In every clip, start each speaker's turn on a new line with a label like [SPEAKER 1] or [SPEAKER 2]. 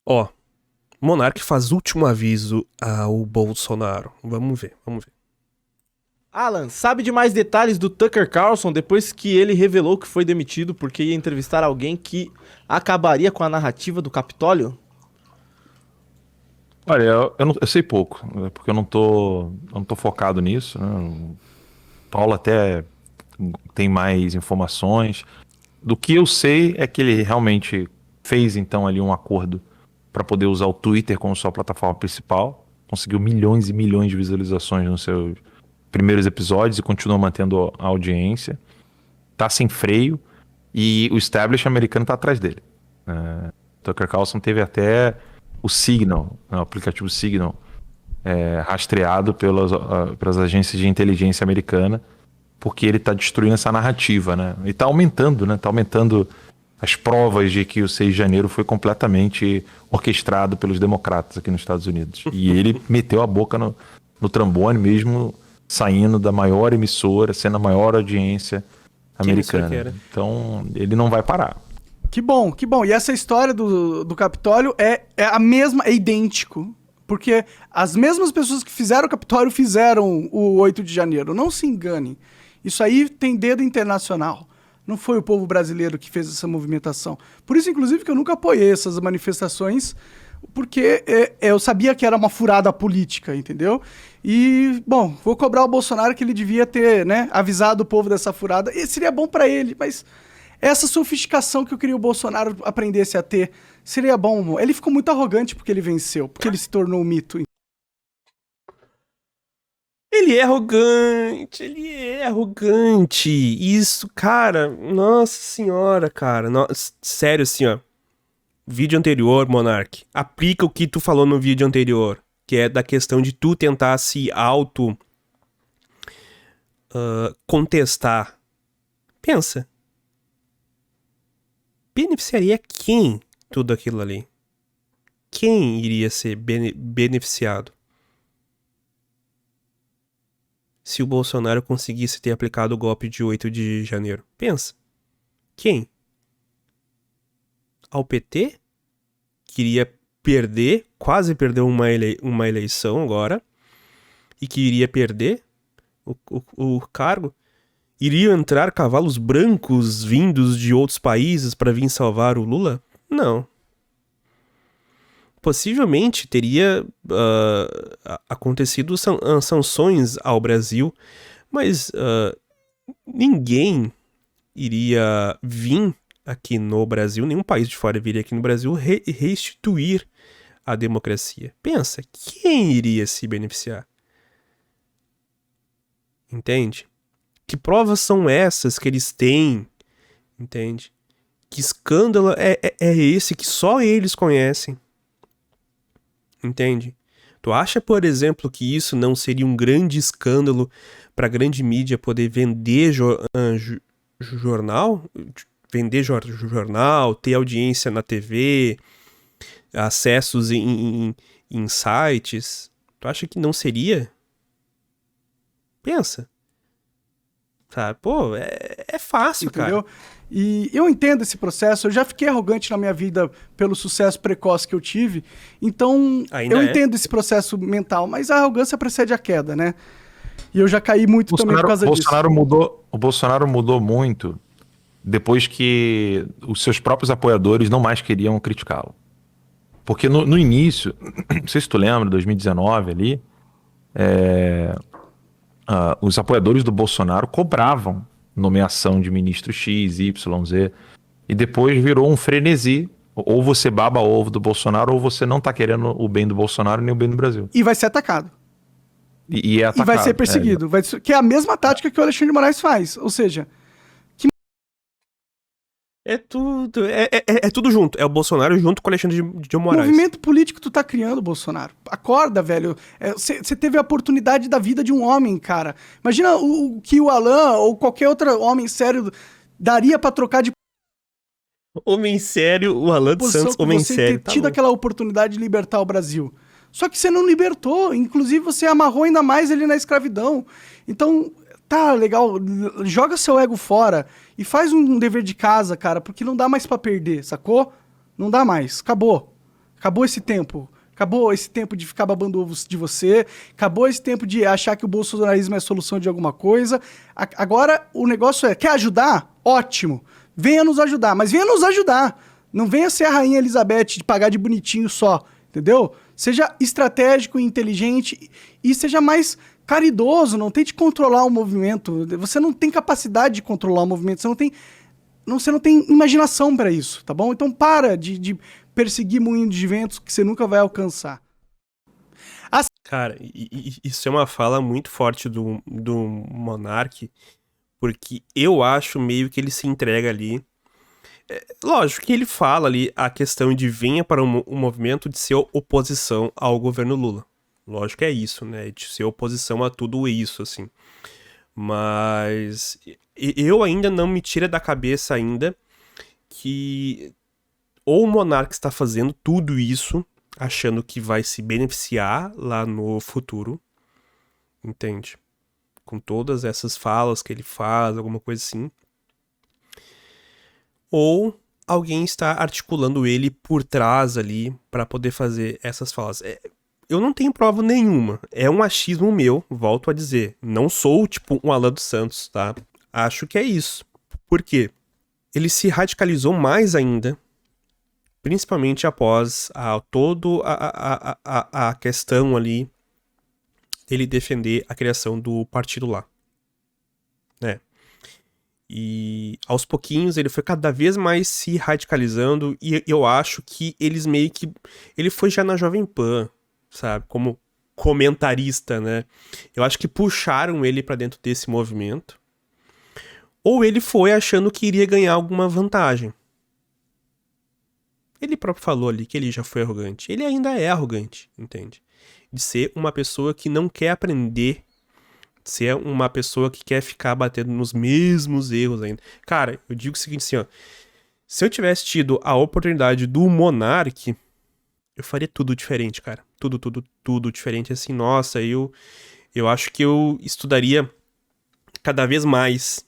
[SPEAKER 1] Ó, Monark faz último aviso ao Bolsonaro. Vamos ver.
[SPEAKER 2] Alan, sabe de mais detalhes do Tucker Carlson depois que ele revelou que foi demitido porque ia entrevistar alguém que acabaria com a narrativa do Capitólio?
[SPEAKER 3] Olha, eu sei pouco, né, porque eu não tô focado nisso, né? O Paulo até tem mais informações. Do que eu sei é que ele realmente fez então ali um acordo para poder usar o Twitter como sua plataforma principal. Conseguiu milhões e milhões de visualizações nos seus primeiros episódios e continua mantendo a audiência. Tá sem freio e o establishment americano tá atrás dele. Tucker Carlson teve até o Signal, o aplicativo Signal, rastreado pelas agências de inteligência americana, porque ele está destruindo essa narrativa, né? E está aumentando, né? Tá aumentando as provas de que o 6 de janeiro foi completamente orquestrado pelos democratas aqui nos Estados Unidos. E ele meteu a boca no trombone mesmo, saindo da maior emissora, sendo a maior audiência americana. Então, ele não vai parar.
[SPEAKER 4] Que bom, que bom. E essa história do Capitólio é a mesma, é idêntico. Porque as mesmas pessoas que fizeram o Capitólio fizeram o 8 de janeiro. Não se engane. Isso aí tem dedo internacional. Não foi o povo brasileiro que fez essa movimentação. Por isso, inclusive, que eu nunca apoiei essas manifestações, porque eu sabia que era uma furada política, entendeu? E, bom, vou cobrar o Bolsonaro que ele devia ter, né, avisado o povo dessa furada. E seria bom pra ele, mas essa sofisticação que eu queria o Bolsonaro aprendesse a ter seria bom. Ele ficou muito arrogante porque ele venceu, porque ele se tornou um mito.
[SPEAKER 1] Ele é arrogante. Isso, cara, nossa senhora, cara. Sério, assim, ó. Vídeo anterior, Monark. Aplica o que tu falou no vídeo anterior, que é da questão de tu tentar se auto contestar. Pensa. Beneficiaria quem tudo aquilo ali? Quem iria ser beneficiado? Se o Bolsonaro conseguisse ter aplicado o golpe de 8 de janeiro. Pensa. Quem? Ao PT? Queria perder, quase perdeu uma eleição agora, e que iria perder o cargo. Iriam entrar cavalos brancos vindos de outros países para vir salvar o Lula? Não. Possivelmente teria acontecido sanções ao Brasil, mas ninguém iria vir aqui no Brasil, nenhum país de fora viria aqui no Brasil restituir a democracia. Pensa, quem iria se beneficiar? Entende? Que provas são essas que eles têm? Entende? Que escândalo é esse que só eles conhecem? Entende? Tu acha, por exemplo, que isso não seria um grande escândalo para a grande mídia poder vender jornal? Vender jornal, ter audiência na TV, acessos em sites? Tu acha que não seria? Pensa. Sabe? Pô, é fácil, entendeu? Cara.
[SPEAKER 4] E eu entendo esse processo, eu já fiquei arrogante na minha vida pelo sucesso precoce que eu tive, então eu entendo esse processo mental, mas a arrogância precede a queda, né? E eu já caí muito também por causa disso.
[SPEAKER 3] O Bolsonaro mudou muito depois que os seus próprios apoiadores não mais queriam criticá-lo. Porque no início, não sei se tu lembra, 2019 ali, os apoiadores do Bolsonaro cobravam nomeação de ministro X, Y, Z, e depois virou um frenesi. Ou você baba ovo do Bolsonaro, ou você não tá querendo o bem do Bolsonaro nem o bem do Brasil.
[SPEAKER 4] E vai ser atacado.
[SPEAKER 3] E é atacado.
[SPEAKER 4] E vai ser perseguido. Que é a mesma tática que o Alexandre de Moraes faz. Ou seja...
[SPEAKER 1] É tudo junto. É o Bolsonaro junto com o Alexandre de Moraes.
[SPEAKER 4] O movimento político tu tá criando, Bolsonaro. Acorda, velho. Você teve a oportunidade da vida de um homem, cara. Imagina o que o Alan ou qualquer outro homem sério daria pra trocar de...
[SPEAKER 1] Homem sério, o Alan dos Santos, homem sério.
[SPEAKER 4] Você ter tido aquela oportunidade de libertar o Brasil. Só que você não libertou. Inclusive, você amarrou ainda mais ele na escravidão. Então... Tá, legal, joga seu ego fora e faz um dever de casa, cara, porque não dá mais pra perder, sacou? Não dá mais, acabou. Acabou esse tempo. Acabou esse tempo de ficar babando ovos de você. Acabou esse tempo de achar que o bolsonarismo é a solução de alguma coisa. Agora o negócio quer ajudar? Ótimo. Venha nos ajudar. Mas venha nos ajudar. Não venha ser a Rainha Elizabeth de pagar de bonitinho só. Entendeu? Seja estratégico e inteligente e seja mais caridoso. Não tente controlar o movimento. Você não tem capacidade de controlar o movimento. Você não tem imaginação para isso, tá bom? Então para de perseguir moinhos de ventos que você nunca vai alcançar.
[SPEAKER 1] Cara, isso é uma fala muito forte do Monark, porque eu acho meio que ele se entrega ali. Lógico que ele fala ali a questão de venha para um movimento de ser oposição ao governo Lula. Lógico que é isso, né? De ser oposição a tudo isso, assim. Mas eu ainda não me tira da cabeça ainda que ou o Monark está fazendo tudo isso achando que vai se beneficiar lá no futuro, entende? Com todas essas falas que ele faz, alguma coisa assim. Ou alguém está articulando ele por trás ali para poder fazer essas falas. Eu não tenho prova nenhuma. É um achismo meu, volto a dizer. Não sou, tipo, um Alan dos Santos, tá? Acho que é isso. Por quê? Ele se radicalizou mais ainda, principalmente após toda a questão ali dele defender a criação do partido lá. Né? E aos pouquinhos ele foi cada vez mais se radicalizando e eu acho que eles meio que... Ele foi já na Jovem Pan, sabe? Como comentarista, né? Eu acho que puxaram ele pra dentro desse movimento. Ou ele foi achando que iria ganhar alguma vantagem. Ele próprio falou ali que ele já foi arrogante. Ele ainda é arrogante, entende? De ser uma pessoa que não quer aprender, de ser uma pessoa que quer ficar batendo nos mesmos erros ainda. Cara, eu digo o seguinte assim, ó. Se eu tivesse tido a oportunidade do Monark, eu faria tudo diferente, cara. Tudo diferente. Assim, nossa, eu acho que eu estudaria cada vez mais.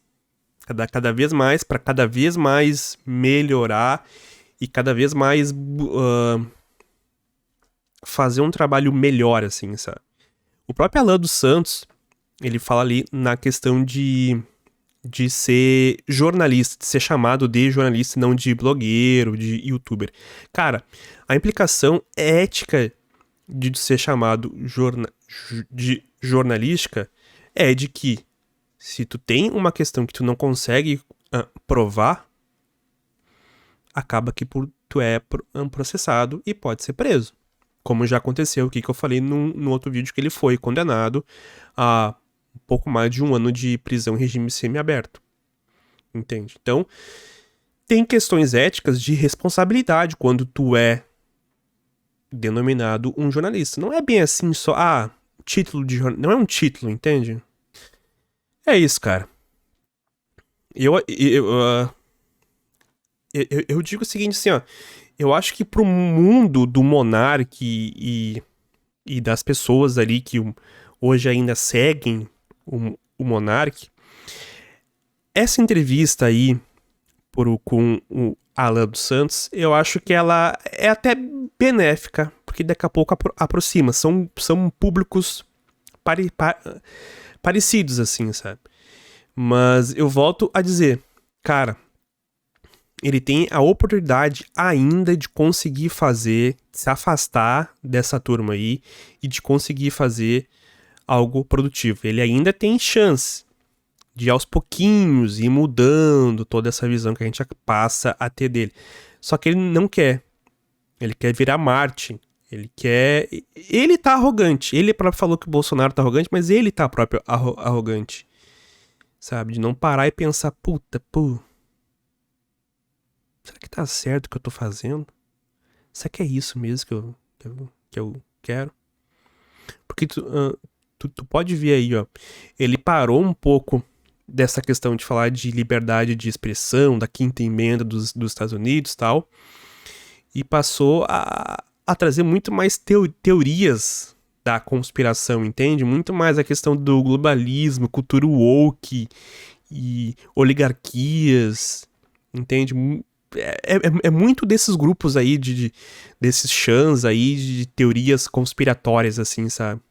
[SPEAKER 1] Cada vez mais, pra cada vez mais melhorar e cada vez mais fazer um trabalho melhor, assim, sabe? O próprio Alan dos Santos, ele fala ali na questão de ser jornalista, de ser chamado de jornalista, não de blogueiro, de youtuber. Cara, a implicação ética de ser chamado de jornalística é de que se tu tem uma questão que tu não consegue provar, acaba que tu é processado e pode ser preso. Como já aconteceu aqui, que eu falei no outro vídeo, que ele foi condenado a um pouco mais de 1 ano de prisão em regime semiaberto. Entende? Então, tem questões éticas de responsabilidade quando tu é denominado um jornalista. Não é bem assim só, título de jornalista. Não é um título, entende? É isso, cara. Eu digo o seguinte, assim, ó. Eu acho que pro mundo do Monark e das pessoas ali que hoje ainda seguem o Monark, essa entrevista aí com o Alan dos Santos, eu acho que ela é até benéfica, porque daqui a pouco aproxima. São públicos parecidos, assim, sabe? Mas eu volto a dizer, cara, ele tem a oportunidade ainda de conseguir se afastar dessa turma aí e de conseguir fazer algo produtivo. Ele ainda tem chance de aos pouquinhos ir mudando toda essa visão que a gente passa a ter dele. Só que ele não quer. Ele quer virar Martin. Ele tá arrogante. Ele próprio falou que o Bolsonaro tá arrogante, mas ele tá próprio arrogante. Sabe? De não parar e pensar, será que tá certo o que eu tô fazendo? Será que é isso mesmo que eu quero? Porque tu pode ver aí, ó. Ele parou um pouco dessa questão de falar de liberdade de expressão, da quinta emenda dos Estados Unidos e tal. E passou a trazer muito mais teorias da conspiração, entende? Muito mais a questão do globalismo, cultura woke e oligarquias, entende? É muito desses grupos aí, desses chãs aí, de teorias conspiratórias, assim, sabe?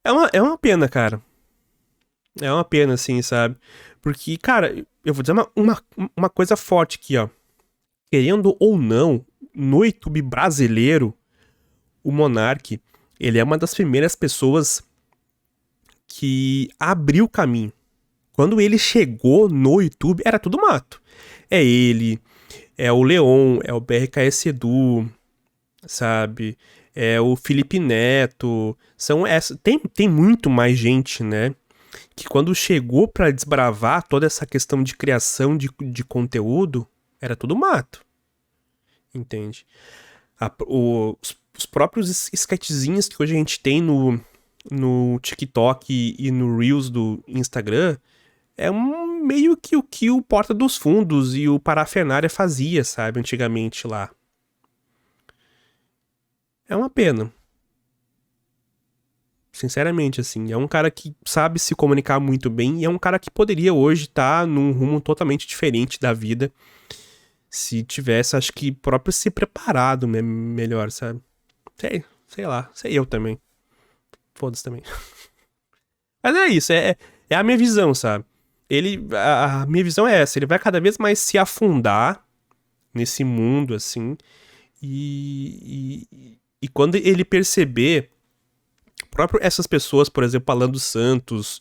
[SPEAKER 1] É uma pena, cara. É uma pena, assim, sabe? Porque, cara, eu vou dizer uma coisa forte aqui, ó. Querendo ou não, no YouTube brasileiro, o Monark, ele é uma das primeiras pessoas que abriu o caminho. Quando ele chegou no YouTube, era tudo mato. É ele, é o Leon, é o BRKS Edu, sabe? É o Felipe Neto. Tem muito mais gente, né? Que quando chegou pra desbravar toda essa questão de criação de conteúdo, era tudo mato. Entende? Os próprios sketchzinhos que hoje a gente tem no TikTok e no Reels do Instagram é meio que o que o Porta dos Fundos e o Parafernália fazia, sabe, antigamente lá. É uma pena. Sinceramente, assim, é um cara que sabe se comunicar muito bem e é um cara que poderia hoje estar num rumo totalmente diferente da vida se tivesse, acho que, próprio se preparado melhor, sabe? Sei lá, sei eu também. Foda-se também. Mas é isso, é a minha visão, sabe? A minha visão é essa, ele vai cada vez mais se afundar nesse mundo, assim, e quando ele perceber, próprio essas pessoas, por exemplo, Alan dos Santos,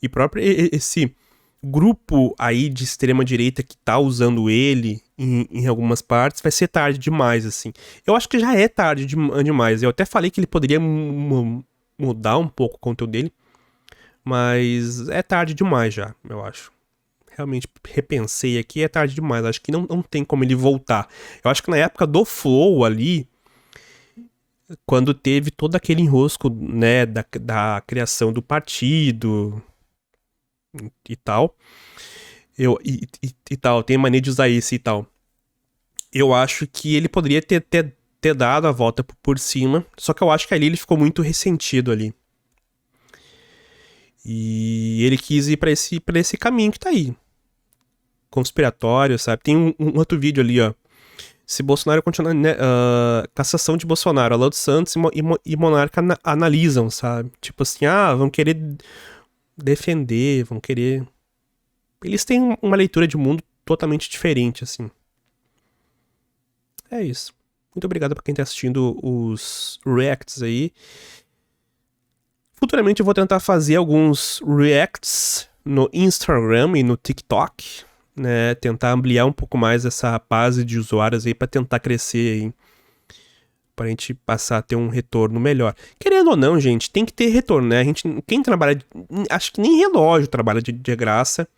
[SPEAKER 1] e próprio esse grupo aí de extrema direita que tá usando ele em algumas partes, vai ser tarde demais, assim. Eu acho que já é tarde demais, eu até falei que ele poderia mudar um pouco o conteúdo dele, mas é tarde demais já, eu acho. Realmente repensei aqui, é tarde demais. Acho que não tem como ele voltar. Eu acho que na época do Flow ali, quando teve todo aquele enrosco, né, da criação do partido e tal, e tal, tem mania de usar isso e tal. Eu acho que ele poderia ter dado a volta por cima, só que eu acho que ali ele ficou muito ressentido ali. E ele quis ir pra esse caminho que tá aí. Conspiratório, sabe? Tem um outro vídeo ali, ó. Se Bolsonaro continuar, né, cassação de Bolsonaro, Alan dos Santos e Monarca analisam, sabe? Tipo assim, vão querer defender, vão querer... Eles têm uma leitura de mundo totalmente diferente, assim. É isso. Muito obrigado pra quem tá assistindo os reacts aí. Futuramente eu vou tentar fazer alguns reacts no Instagram e no TikTok, né? Tentar ampliar um pouco mais essa base de usuários aí pra tentar crescer aí. Pra gente passar a ter um retorno melhor. Querendo ou não, gente, tem que ter retorno, né? Quem trabalha... Acho que nem relógio trabalha de graça,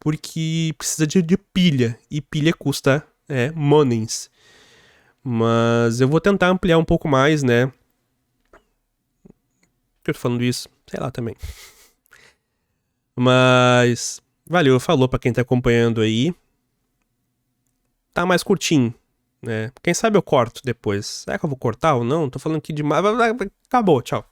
[SPEAKER 1] porque precisa de pilha. E pilha custa monies. Mas eu vou tentar ampliar um pouco mais, né? Eu tô falando isso, sei lá também. Mas valeu, falou pra quem tá acompanhando aí. Tá mais curtinho, né? Quem sabe eu corto depois. Será que eu vou cortar ou não? Tô falando aqui demais. Acabou, tchau.